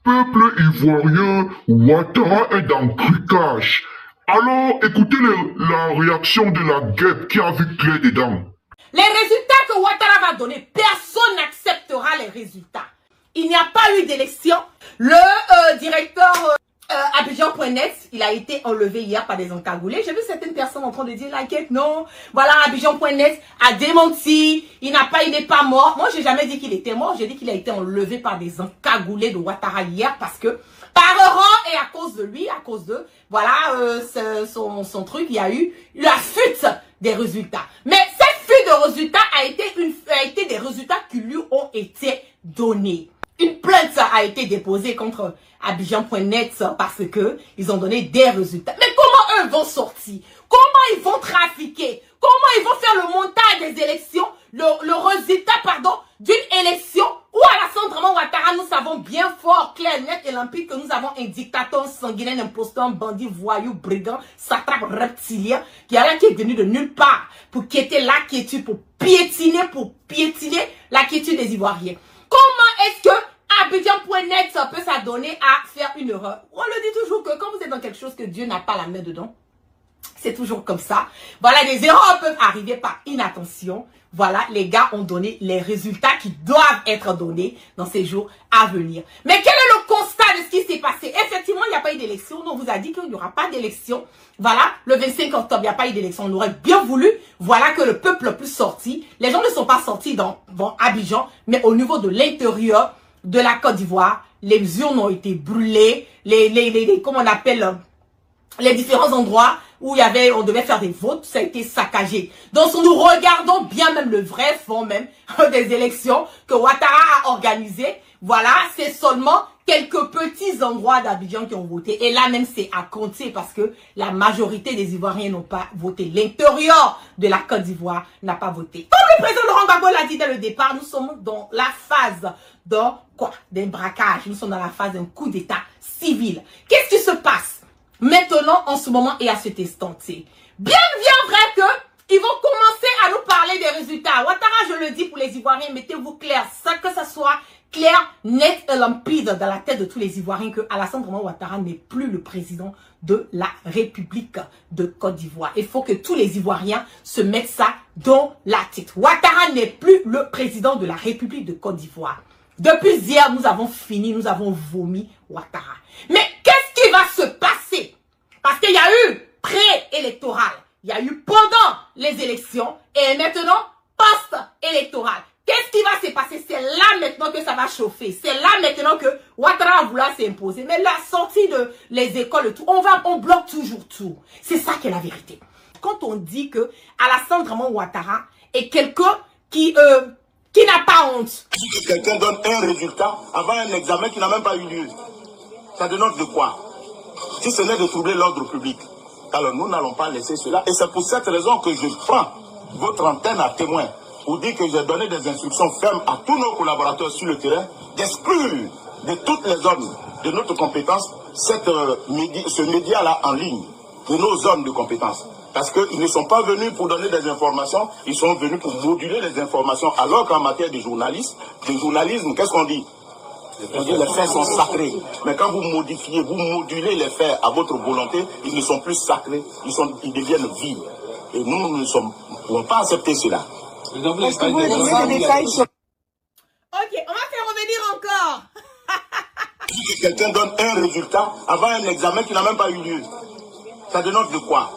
Peuple ivoirien, Ouattara est dans criquage. Alors, écoutez la réaction de la guêpe qui a vu clair dedans. Les résultats que Ouattara va donner, personne n'acceptera les résultats. Il n'y a pas eu d'élection. Le directeur Abidjan.net, il a été enlevé hier par des encagoulés. J'ai vu certaines personnes en train de dire la guêpe, non. Voilà, Abidjan.net a démenti. Il n'est pas mort. Moi, j'ai jamais dit qu'il était mort. J'ai dit qu'il a été enlevé par des encagoulés de Ouattara hier parce que par rang et à cause de lui, à cause de, voilà, son truc, il y a eu la fuite des résultats. Mais cette fuite de résultats a été des résultats qui lui ont été donnés. Une plainte a été déposée contre Abidjan.net parce que ils ont donné des résultats. Mais comment eux vont sortir? Comment ils vont trafiquer? Comment ils vont faire le montage des élections? Le résultat, pardon, d'une élection où Alassane Ouattara, nous savons bien fort, clair, net et limpide que nous avons un dictateur sanguinaire, imposteur, un bandit, voyou, brigand, satrape, reptilien, qui est venu de nulle part pour quitter la quiétude, pour piétiner la quiétude des Ivoiriens. Comment est-ce que Abidjan.net peut s'adonner à faire une erreur? On le dit toujours que quand vous êtes dans quelque chose que Dieu n'a pas la main dedans, c'est toujours comme ça. Voilà, des erreurs peuvent arriver par inattention. Voilà, les gars ont donné les résultats qui doivent être donnés dans ces jours à venir. Mais quel est le constat de ce qui s'est passé? Effectivement, il n'y a pas eu d'élection. On vous a dit qu'il n'y aura pas d'élection. Voilà, le 25 octobre, il n'y a pas eu d'élection. On aurait bien voulu, voilà, que le peuple puisse sortir. Les gens ne sont pas sortis dans Abidjan, mais au niveau de l'intérieur de la Côte d'Ivoire, les urnes ont été brûlées, comment on appelle, les différents endroits où on devait faire des votes, ça a été saccagé. Donc, nous regardons bien même le vrai fond même des élections que Ouattara a organisé. Voilà, c'est seulement quelques petits endroits d'Abidjan qui ont voté. Et là même, c'est à compter parce que la majorité des Ivoiriens n'ont pas voté. L'intérieur de la Côte d'Ivoire n'a pas voté. Comme le président Laurent Gbagbo l'a dit dès le départ, nous sommes dans la phase d'un braquage. Nous sommes dans la phase d'un coup d'état civil. Qu'est-ce qui se passe maintenant, en ce moment et à cet instant-ci? Bien vrai que ils vont commencer à nous parler des résultats. Ouattara, je le dis pour les Ivoiriens, mettez-vous clair, que ça soit clair, net et limpide dans la tête de tous les Ivoiriens que Alassane Ouattara n'est plus le président de la République de Côte d'Ivoire. Il faut que tous les Ivoiriens se mettent ça dans la tête. Ouattara n'est plus le président de la République de Côte d'Ivoire. Depuis hier, nous avons fini, nous avons vomi Ouattara. Mais qu'est-ce qui va se passer? Parce qu'il y a eu pré-électoral, il y a eu pendant les élections et maintenant post-électoral. Qu'est-ce qui va se passer? C'est là maintenant que ça va chauffer. C'est là maintenant que Ouattara a voulu s'imposer. Mais la sortie de les écoles et tout, on bloque toujours tout. C'est ça qui est la vérité. Quand on dit que Alassane Ouattara est quelqu'un qui n'a pas honte. Si quelqu'un donne un résultat avant un examen qui n'a même pas eu lieu, ça dénote de quoi? Si ce n'est de troubler l'ordre public. Alors nous n'allons pas laisser cela. Et c'est pour cette raison que je prends votre antenne à témoin pour dire que j'ai donné des instructions fermes à tous nos collaborateurs sur le terrain d'exclure de toutes les zones de notre compétence ce média-là en ligne, de nos zones de compétence. Parce qu'ils ne sont pas venus pour donner des informations, ils sont venus pour moduler les informations. Alors qu'en matière de journalisme, qu'est-ce qu'on dit? On dit les faits sont sacrés. Mais quand vous modifiez, vous modulez les faits à votre volonté, ils ne sont plus sacrés, ils deviennent vils. Et nous ne pouvons pas accepter cela. Ok, on va faire revenir encore. Si quelqu'un donne un résultat avant un examen qui n'a même pas eu lieu, ça dénote de quoi?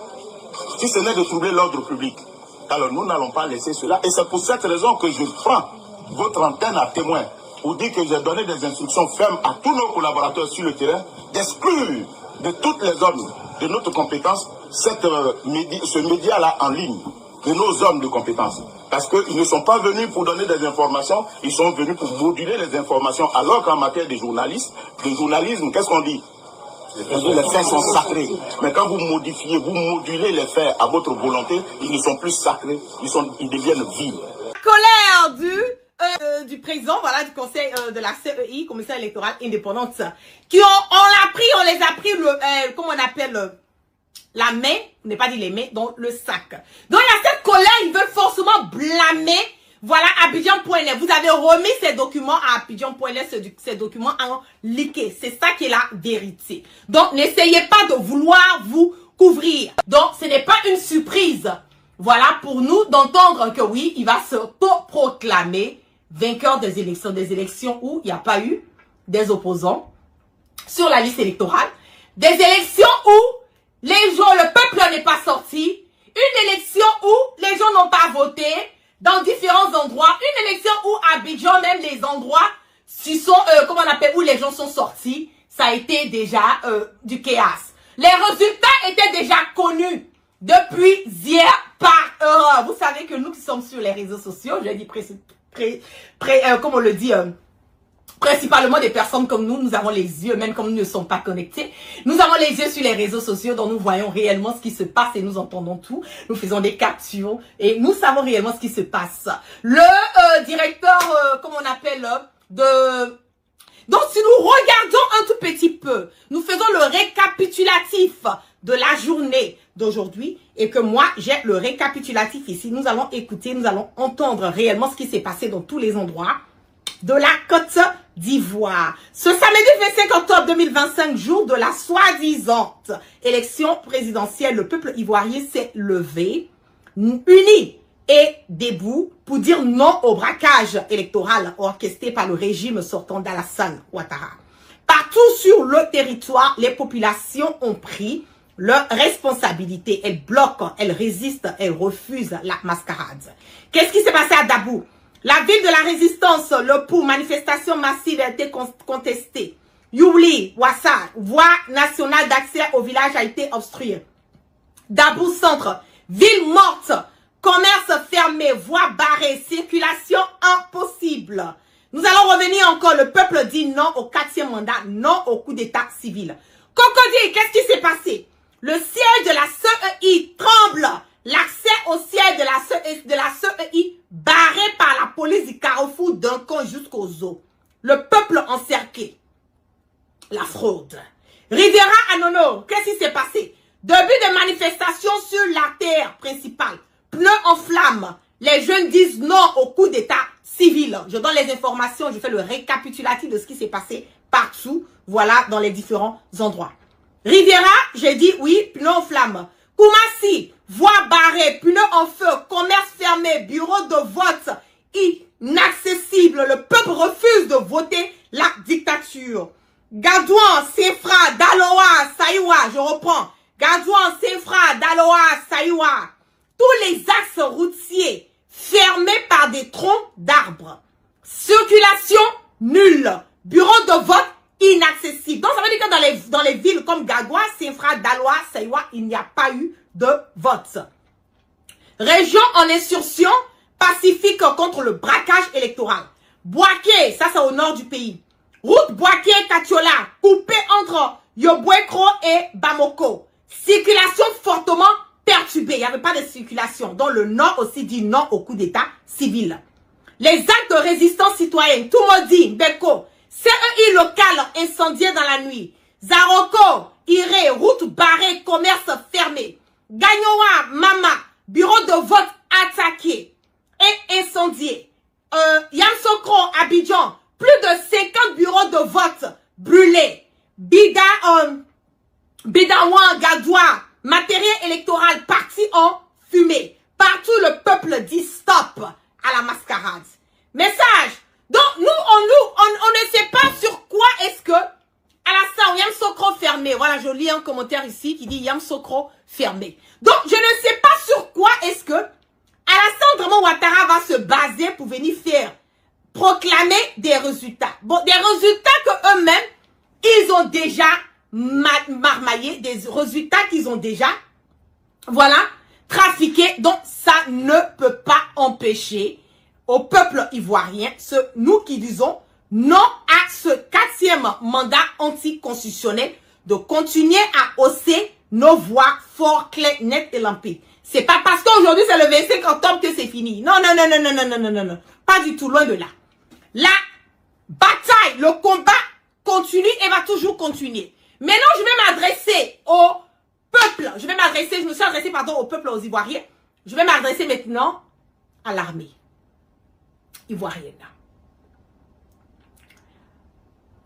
Si ce n'est de troubler l'ordre public. Alors nous n'allons pas laisser cela. Et c'est pour cette raison que je prends votre antenne à témoin pour dire que j'ai donné des instructions fermes à tous nos collaborateurs sur le terrain d'exclure de toutes les zones de notre compétence ce média-là en ligne, de nos zones de compétence. Parce qu'ils ne sont pas venus pour donner des informations, ils sont venus pour moduler les informations. Alors qu'en matière de journalisme, qu'est-ce qu'on dit? Les faits sont sacrés. Mais quand vous modifiez, vous modulez les faits à votre volonté, ils ne sont plus sacrés, ils deviennent vils. Colère du président, voilà, du conseil de la CEI, commission électorale indépendante, qui on les a pris comment on appelle la main, on n'est pas dit les mains, donc le sac. Donc il y a cette colère, ils veulent forcément blâmer Voilà, Abidjan.net. Vous avez remis ces documents à Abidjan.net, ces documents en leaké. C'est ça qui est la vérité. Donc, n'essayez pas de vouloir vous couvrir. Donc, ce n'est pas une surprise. Voilà, pour nous, d'entendre que oui, il va se proclamer vainqueur des élections où il n'y a pas eu des opposants sur la liste électorale. Des élections où le peuple n'est pas sorti. Une élection où les gens n'ont pas voté dans différents endroits. Une élection où à Abidjan, même les endroits comment on appelle, où les gens sont sortis, ça a été déjà du chaos. Les résultats étaient déjà connus depuis hier par vous savez que nous qui sommes sur les réseaux sociaux, je dis comme on le dit, principalement des personnes comme nous avons les yeux, même comme nous ne sommes pas connectés. Nous avons les yeux sur les réseaux sociaux dont nous voyons réellement ce qui se passe et nous entendons tout. Nous faisons des captures et nous savons réellement ce qui se passe. Le directeur, comment on appelle, Donc, si nous regardons un tout petit peu, nous faisons le récapitulatif de la journée d'aujourd'hui et que moi, j'ai le récapitulatif ici. Nous allons écouter, nous allons entendre réellement ce qui s'est passé dans tous les endroits de la Côte d'Ivoire. Ce samedi 25 octobre 2025, jour de la soi-disant élection présidentielle, le peuple ivoirien s'est levé, uni et debout pour dire non au braquage électoral orchestré par le régime sortant d'Alassane Ouattara. Partout sur le territoire, les populations ont pris leurs responsabilités. Elles bloquent, elles résistent, elles refusent la mascarade. Qu'est-ce qui s'est passé à Dabou? La ville de la résistance, le pour manifestation massive a été contestée. Youli, Ouassar, voie nationale d'accès au village a été obstruée. Dabou centre, ville morte, commerce fermé, voie barrée, circulation impossible. Nous allons revenir encore, le peuple dit non au 4e mandat, non au coup d'état civil. Cocody, qu'est-ce qui s'est passé? Le siège de la CEI tremble. L'accès au siège de la CEI barré par la police du carrefour d'un camp jusqu'aux eaux. Le peuple encerclé. La fraude. Riviera Anono, qu'est-ce qui s'est passé? Début de manifestation sur l'artère principale. Pneus en flammes. Les jeunes disent non au coup d'état civil. Je donne les informations, je fais le récapitulatif de ce qui s'est passé partout. Voilà, dans les différents endroits. Riviera, j'ai dit oui, pneus en flammes. Koumassi, voie barrée, pneus en feu, commerce fermé, bureau de vote inaccessible. Le peuple refuse de voter la dictature. Gadouan, Sefra, Daloa, Saïwa, je reprends. Gadouan, Sefra, Daloa, Saïwa. Tous les axes routiers fermés par des troncs d'arbres. Circulation nulle. Bureau de vote inaccessible. Donc, ça veut dire que dans les villes comme Gagoua, Sefra, Daloa, Saïwa, il n'y a pas eu de vote. Région en insurrection pacifique contre le braquage électoral. Boaké, ça c'est au nord du pays. Route Boaké-Katiola, coupée entre Yobouekro et Bamako. Circulation fortement perturbée. Il n'y avait pas de circulation. Donc, le nord aussi dit non au coup d'état civil. Les actes de résistance citoyenne, Toumoudi, Beko, CEI local incendié dans la nuit. Zaroko, Iré, route barrée, commerce fermé. Gagnoa, Mama, bureau de vote attaqué et incendié. Yamoussoukro, Abidjan, plus de 50 bureaux de vote brûlés. Bidawan, Gadoua, matériel électoral parti en fumée. Partout le peuple dit stop à la mascarade. Message. Donc nous, on ne sait pas sur quoi est-ce que Alassane Yamoussoukro fermé. Voilà, je lis un commentaire ici qui dit Yamoussoukro fermé. Donc je ne sais pas sur quoi est-ce que Alassane vraiment Ouattara va se baser pour venir faire proclamer des résultats. Bon, des résultats que eux-mêmes ils ont déjà marmaillé, des résultats qu'ils ont déjà, voilà, trafiqués. Donc ça ne peut pas empêcher au peuple ivoirien, nous qui disons non à ce 4e mandat anticonstitutionnel, de continuer à hausser nos voix fort, claires, nettes et limpides. C'est pas parce qu'aujourd'hui c'est le 25 octobre que c'est fini. Non, non, non, non, non, non, non, non, non, non. Pas du tout, loin de là. La bataille, le combat continue et va toujours continuer. Maintenant, je vais m'adresser au peuple. Je me suis adressé, pardon, au peuple, aux Ivoiriens. Je vais m'adresser maintenant à l'armée. ivoirienne.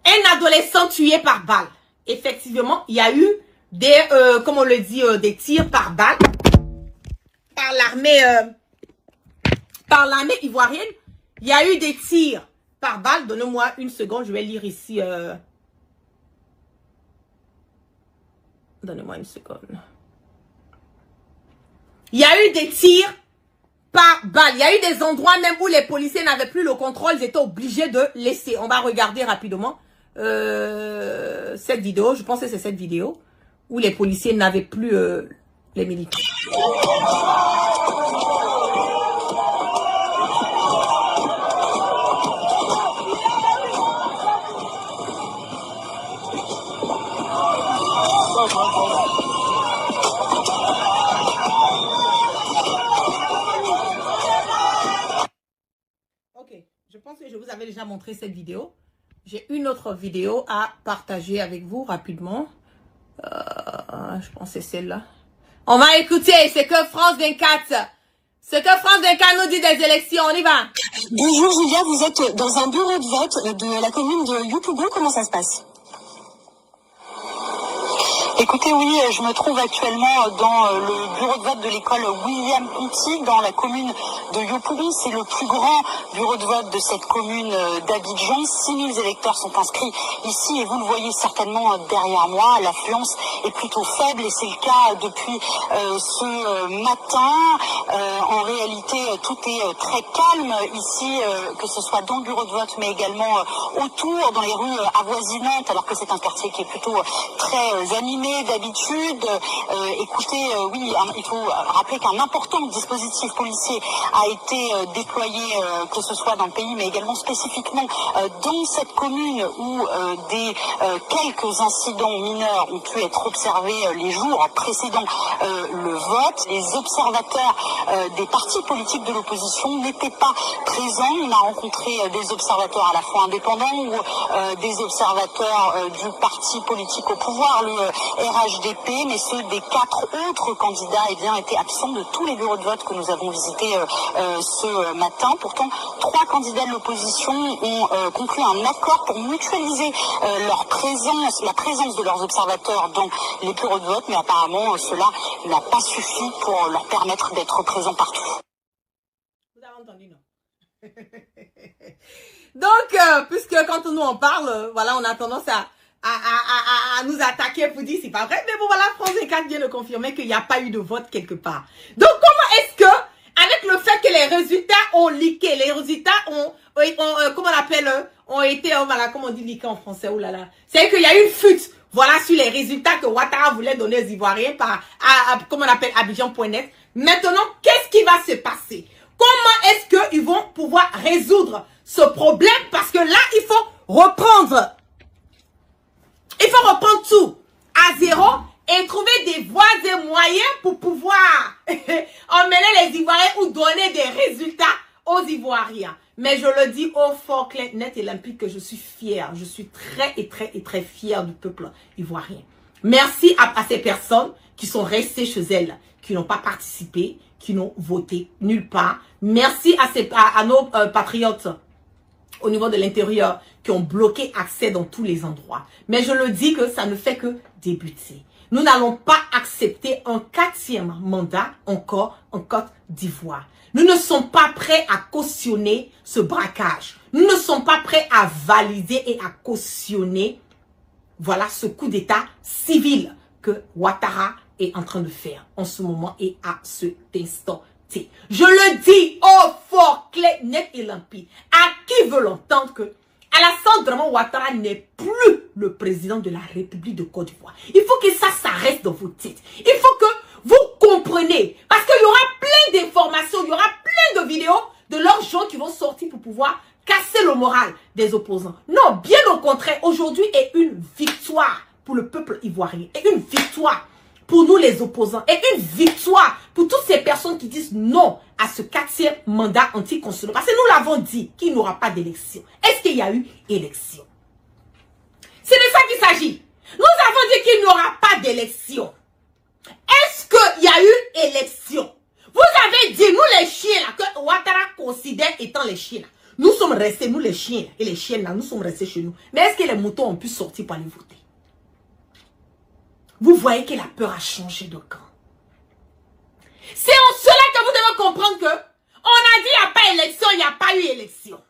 Un adolescent tué par balle. Effectivement, il y a eu des, comme on le dit, des tirs par balle par l'armée ivoirienne. Il y a eu des tirs par balle. Donnez-moi une seconde, je vais lire ici. Donnez-moi une seconde. Il y a eu des tirs par balle. Il y a eu des endroits même où les policiers n'avaient plus le contrôle. Ils étaient obligés de laisser. On va regarder rapidement cette vidéo. Je pense que c'est cette vidéo où les policiers n'avaient plus les militaires. Ok, je pense que je vous avais déjà montré cette vidéo. J'ai une autre vidéo à partager avec vous rapidement. Je pense que c'est celle-là. On va écouter ce que France 24, nous dit des élections. On y va. Bonjour Julia, vous êtes dans un bureau de vote de la commune de Yopougon. Comment ça se passe? Écoutez, oui, je me trouve actuellement dans le bureau de vote de l'école William Ponty, dans la commune de Yopougon. C'est le plus grand bureau de vote de cette commune d'Abidjan. 6000 électeurs sont inscrits ici et vous le voyez certainement derrière moi. L'affluence est plutôt faible et c'est le cas depuis ce matin. En réalité, tout est très calme ici, que ce soit dans le bureau de vote, mais également autour, dans les rues avoisinantes, alors que c'est un quartier qui est plutôt très animé d'habitude. Écoutez, oui, il faut rappeler qu'un important dispositif policier a été déployé, que ce soit dans le pays, mais également spécifiquement dans cette commune où des quelques incidents mineurs ont pu être observés les jours précédant le vote. Les observateurs des partis politiques de l'opposition n'étaient pas présents. On a rencontré des observateurs à la fois indépendants ou des observateurs du parti politique au pouvoir, le RHDP, mais ceux des 4 autres candidats étaient absents de tous les bureaux de vote que nous avons visités ce matin. Pourtant, 3 candidats de l'opposition ont conclu un accord pour mutualiser leur présence, la présence de leurs observateurs dans les bureaux de vote, mais apparemment cela n'a pas suffi pour leur permettre d'être présents partout. Vous avez entendu, non? Donc, puisque quand nous en parle, voilà, on a tendance à nous attaquer pour dire c'est pas vrai, mais bon voilà, France 24 vient de confirmer qu'il n'y a pas eu de vote quelque part. Donc comment est-ce que, avec le fait que les résultats ont leaké, les résultats ont comment on appelle, ont été, voilà, comment on dit leaké en français, oh là là, c'est qu'il y a eu une fuite, voilà, sur les résultats que Ouattara voulait donner aux Ivoiriens par, comment on appelle, Abidjan.net. Maintenant, qu'est-ce qui va se passer? Comment est-ce qu'ils vont pouvoir résoudre ce problème? Parce que là, il faut reprendre tout à zéro et trouver des voies et moyens pour pouvoir emmener les Ivoiriens ou donner des résultats aux Ivoiriens. Mais je le dis au fort, clair, net et limpide que je suis fière. Je suis très fière du peuple ivoirien. Merci à ces personnes qui sont restées chez elles, qui n'ont pas participé, qui n'ont voté nulle part. Merci à nos patriotes au niveau de l'intérieur qui ont bloqué accès dans tous les endroits. Mais je le dis que ça ne fait que débuter. Nous n'allons pas accepter un 4e mandat encore en Côte d'Ivoire. Nous ne sommes pas prêts à cautionner ce braquage. Nous ne sommes pas prêts à valider et à cautionner, voilà, ce coup d'état civil que Ouattara est en train de faire en ce moment et à cet instant. Je le dis au fort, clair, net et limpide. À qui veut l'entendre que Alassane Draman Ouattara n'est plus le président de la République de Côte d'Ivoire. Il faut que ça reste dans vos têtes. Il faut que vous compreniez. Parce qu'il y aura plein d'informations, il y aura plein de vidéos de leurs gens qui vont sortir pour pouvoir casser le moral des opposants. Non, bien au contraire, aujourd'hui est une victoire pour le peuple ivoirien. Et une victoire pour nous les opposants. Et une victoire pour toutes ces personnes qui disent non à ce 4e mandat anticonstitutionnel. Parce que nous l'avons dit qu'il n'y aura pas d'élection. Est-ce qu'il y a eu élection? C'est de ça qu'il s'agit. Nous avons dit qu'il n'y aura pas d'élection. Est-ce qu'il y a eu élection? Vous avez dit, nous les chiens là, que Ouattara considère étant les chiens là. Nous sommes restés, nous les chiens et les chiennes là, nous sommes restés chez nous. Mais est-ce que les moutons ont pu sortir pour aller voter? Vous voyez que la peur a changé de camp. C'est en cela que vous devez comprendre que on a dit il n'y a pas élection, il n'y a pas eu élection.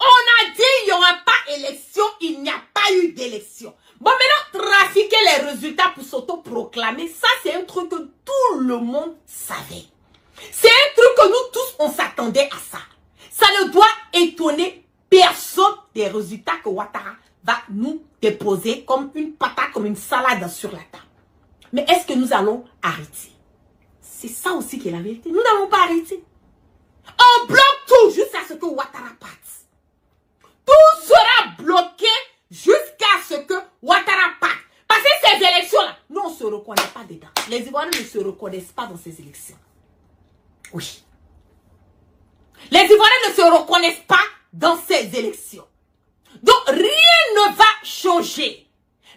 On a dit il n'y aura pas élection, il n'y a pas eu d'élection. Bon, maintenant, trafiquer les résultats pour s'auto-proclamer, ça c'est un truc que tout le monde savait. C'est un truc que nous tous, on s'attendait à ça. Ça ne doit étonner personne des résultats que Ouattara va nous déposer comme une patate, comme une salade sur la table. Mais est-ce que nous allons arrêter? C'est ça aussi qui est la vérité. Nous n'allons pas arrêter. On bloque tout jusqu'à ce que Ouattara parte. Tout sera bloqué jusqu'à ce que Ouattara parte. Parce que ces élections-là, nous on ne se reconnaît pas dedans. Les Ivoiriens ne se reconnaissent pas dans ces élections. Oui. Les Ivoiriens ne se reconnaissent pas dans ces élections. Donc rien ne va changer.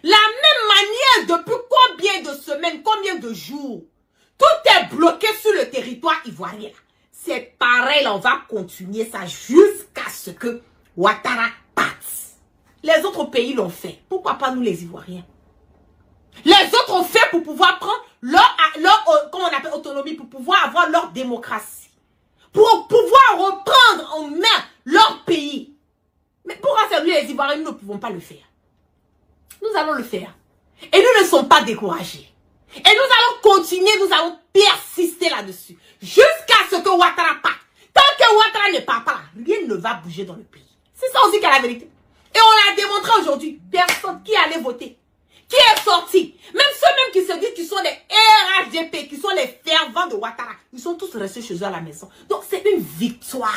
La même manière depuis combien de semaines, combien de jours, tout est bloqué sur le territoire ivoirien. C'est pareil, on va continuer ça jusqu'à ce que Ouattara parte. Les autres pays l'ont fait. Pourquoi pas nous les Ivoiriens? Les autres ont fait pour pouvoir prendre leur comment on appelle, autonomie, pour pouvoir avoir leur démocratie. Pour pouvoir reprendre en main leur pays. Mais pourquoi c'est nous les Ivoiriens, nous ne pouvons pas le faire? Nous allons le faire. Et nous ne sommes pas découragés. Et nous allons continuer, nous allons persister là-dessus. Jusqu'à ce que Ouattara parte. Tant que Ouattara ne part pas, rien ne va bouger dans le pays. C'est ça aussi qui est la vérité. Et on l'a démontré aujourd'hui. Personne qui allait voter. Qui est sorti. Même ceux-mêmes qui se disent qu'ils sont des RHDP, qui sont les fervents de Ouattara. Ils sont tous restés chez eux à la maison. Donc c'est une victoire.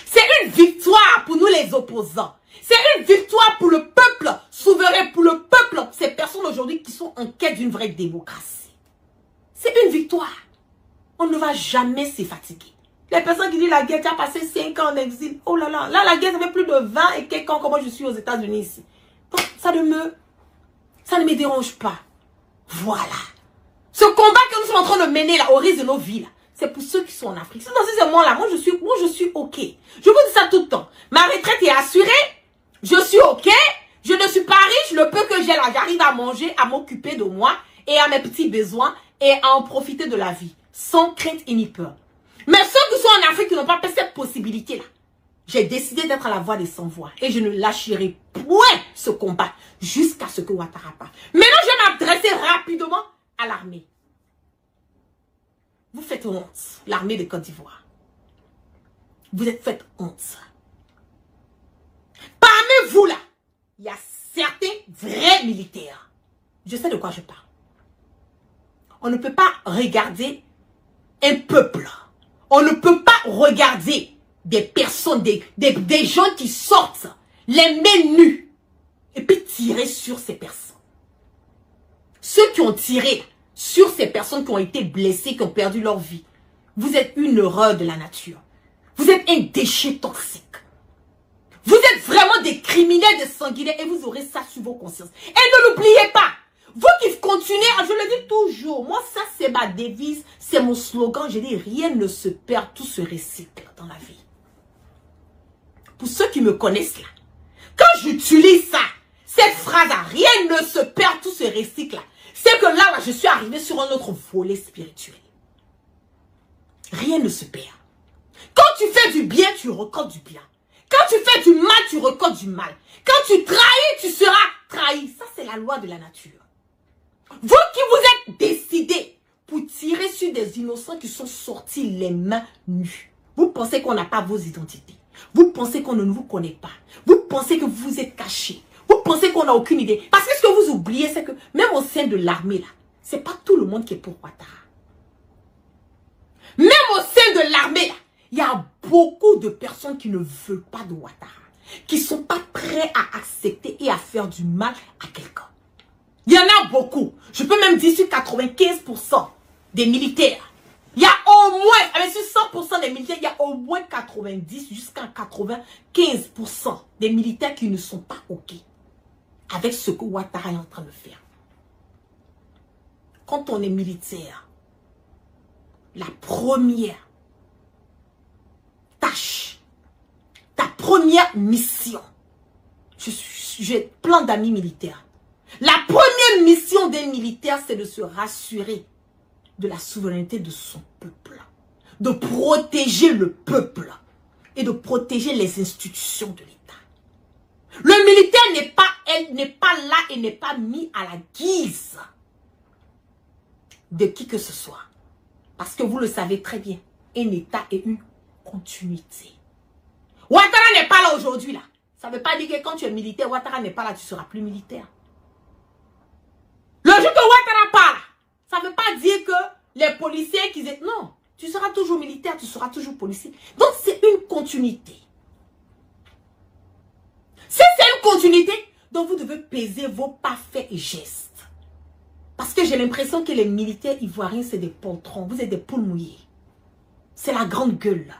C'est une victoire pour nous les opposants. C'est une victoire pour le peuple souverain, pour le peuple. Ces personnes aujourd'hui qui sont en quête d'une vraie démocratie. C'est une victoire. On ne va jamais se fatiguer. Les personnes qui disent la guerre, tu as passé 5 ans en exil. Oh là là, là la guerre, ça fait plus de 20 et quelques ans comme moi je suis aux États-Unis ici. Donc, ça ne me dérange pas. Voilà. Ce combat que nous sommes en train de mener là, au risque de nos vies là, c'est pour ceux qui sont en Afrique. C'est dans ces moments-là, moi je suis ok. Je vous dis ça tout le temps. Ma retraite est assurée. Je suis ok. Je ne suis pas riche. Le peu que j'ai là, j'arrive à manger, à m'occuper de moi et à mes petits besoins et à en profiter de la vie. Sans crainte et ni peur. Mais ceux qui sont en Afrique qui n'ont pas cette possibilité-là, j'ai décidé d'être à la voix des sans-voix. Et je ne lâcherai point ce combat jusqu'à ce que Ouattara parte. Maintenant, je vais m'adresser rapidement à l'armée. Vous faites honte, l'armée de Côte d'Ivoire. Vous êtes fait honte. Parmi vous là, il y a certains vrais militaires. Je sais de quoi je parle. On ne peut pas regarder un peuple. On ne peut pas regarder des personnes, des gens qui sortent les mains nues et puis tirer sur ces personnes. Ceux qui ont tiré sur ces personnes qui ont été blessées, qui ont perdu leur vie, vous êtes une horreur de la nature. Vous êtes un déchet toxique. Vous êtes vraiment des criminels, des sanguinaires et vous aurez ça sur vos consciences. Et ne l'oubliez pas. Vous qui continuez, je le dis toujours, moi ça c'est ma devise, c'est mon slogan, je dis rien ne se perd, tout se recycle dans la vie. Pour ceux qui me connaissent là, quand j'utilise ça, cette phrase là, rien ne se perd, tout se recycle là, c'est que là, je suis arrivé sur un autre volet spirituel. Rien ne se perd. Quand tu fais du bien, tu recolles du bien. Quand tu fais du mal, tu recolles du mal. Quand tu trahis, tu seras trahi. Ça c'est la loi de la nature. Vous qui vous êtes décidés pour tirer sur des innocents qui sont sortis les mains nues. Vous pensez qu'on n'a pas vos identités. Vous pensez qu'on ne vous connaît pas. Vous pensez que vous êtes cachés. Vous pensez qu'on n'a aucune idée. Parce que ce que vous oubliez, c'est que même au sein de l'armée, là, c'est pas tout le monde qui est pour Ouattara. Même au sein de l'armée, là, il y a beaucoup de personnes qui ne veulent pas de Ouattara. Qui ne sont pas prêts à accepter et à faire du mal à quelqu'un. Il y en a beaucoup. Je peux même dire sur 95% des militaires. Il y a au moins, avec sur 100% des militaires, il y a au moins 90 jusqu'à 95% des militaires qui ne sont pas OK avec ce que Ouattara est en train de faire. Quand on est militaire, la première sache, ta première mission, j'ai plein d'amis militaires. La première mission des militaires, c'est de se rassurer de la souveraineté de son peuple, de protéger le peuple et de protéger les institutions de l'État. Le militaire n'est pas là et n'est pas mis à la guise de qui que ce soit. Parce que vous le savez très bien, un État est une continuité. Ouattara n'est pas là aujourd'hui, là. Ça ne veut pas dire que quand tu es militaire, Ouattara n'est pas là, tu ne seras plus militaire. Le jour que Ouattara part, ça ne veut pas dire que les policiers qui... Non, tu seras toujours militaire, tu seras toujours policier. Donc c'est une continuité. Si c'est une continuité, donc vous devez peser vos pas faits et gestes. Parce que j'ai l'impression que les militaires ivoiriens, c'est des poltrons. Vous êtes des poules mouillées. C'est la grande gueule, là.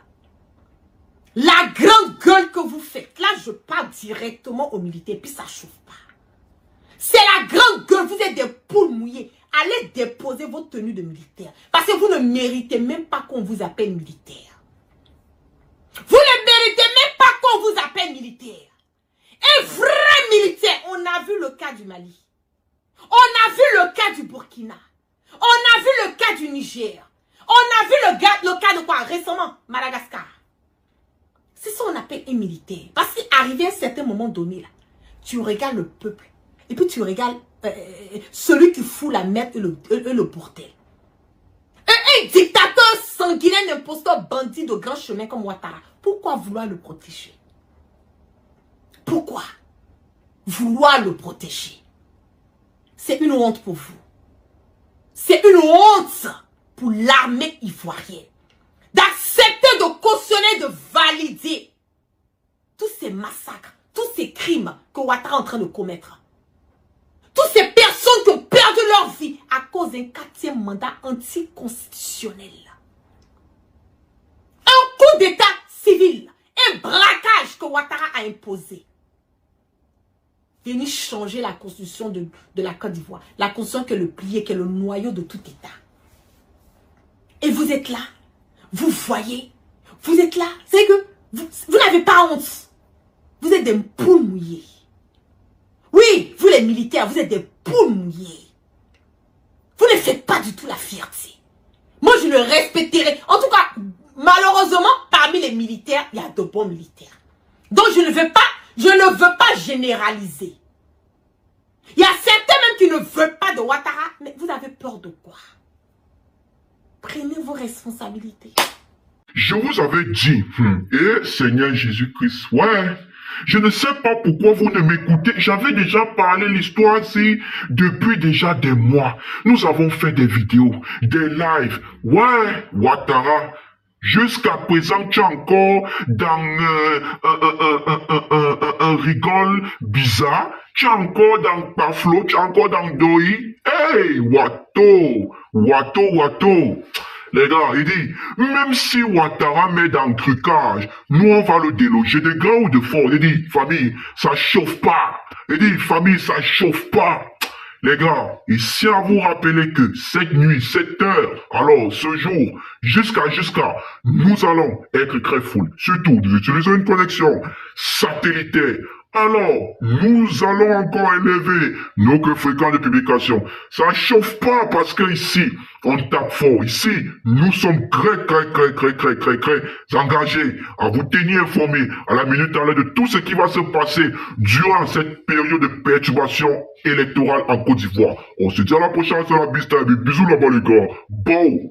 La grande gueule que vous faites. Là, je parle directement aux militaires, puis ça ne chauffe pas. C'est la grande gueule. Vous êtes des poules mouillées. Allez déposer votre tenue de militaire. Parce que vous ne méritez même pas qu'on vous appelle militaire. Vous ne méritez même pas qu'on vous appelle militaire. Un vrai militaire. On a vu le cas du Mali. On a vu le cas du Burkina. On a vu le cas du Niger. On a vu le cas de quoi récemment? Madagascar. C'est ça qu'on appelle un militaire. Parce qu'arrivé à un certain moment donné, là, tu regardes le peuple. Et puis tu regardes celui qui fout la merde et le bordel. Un dictateur sanguinaire, imposteur, bandit de grand chemin comme Ouattara. Pourquoi vouloir le protéger? Pourquoi vouloir le protéger? C'est une honte pour vous. C'est une honte pour l'armée ivoirienne d'accepter de cautionner, de valider tous ces massacres, tous ces crimes que Ouattara est en train de commettre. Toutes ces personnes qui ont perdu leur vie à cause d'un 4e mandat anticonstitutionnel. Un coup d'état civil, un braquage que Ouattara a imposé. Venir changer la constitution de la Côte d'Ivoire. La constitution qui est le plié, qui est le noyau de tout État. Et vous êtes là. Vous voyez. Vous êtes là. C'est que vous n'avez pas honte. Vous êtes des poules mouillées. Oui, vous les militaires, vous êtes des poules mouillées. Vous ne faites pas du tout la fierté. Moi, je le respecterai. En tout cas, malheureusement, parmi les militaires, il y a de bons militaires. Donc, je ne veux pas généraliser. Il y a certains même qui ne veulent pas de Ouattara, mais vous avez peur de quoi? Prenez vos responsabilités. Je vous avais dit, Seigneur Jésus-Christ, ouais, je ne sais pas pourquoi vous ne m'écoutez. J'avais déjà parlé l'histoire ici depuis déjà des mois. Nous avons fait des vidéos, des lives. Ouais, Ouattara, jusqu'à présent, tu es encore dans un rigole bizarre. Tu es encore dans Paflo, tu es encore dans Doi. Hey, Ouattara. Les gars, il dit, même si Ouattara met dans le trucage, nous on va le déloger de grand ou de fort. Il dit, famille, ça chauffe pas. Il dit, famille, ça chauffe pas. Les gars, ici à vous rappeler que cette nuit, 7 heures, alors ce jour, jusqu'à, nous allons être très full. Surtout, nous utilisons une connexion satellitaire. Alors, nous allons encore élever nos fréquences de publication. Ça chauffe pas parce que ici, on tape fort. Ici, nous sommes très engagés à vous tenir informés à la minute à l'heure de tout ce qui va se passer durant cette période de perturbation électorale en Côte d'Ivoire. On se dit à la prochaine, c'est la bise, bisous là-bas les gars. Bon.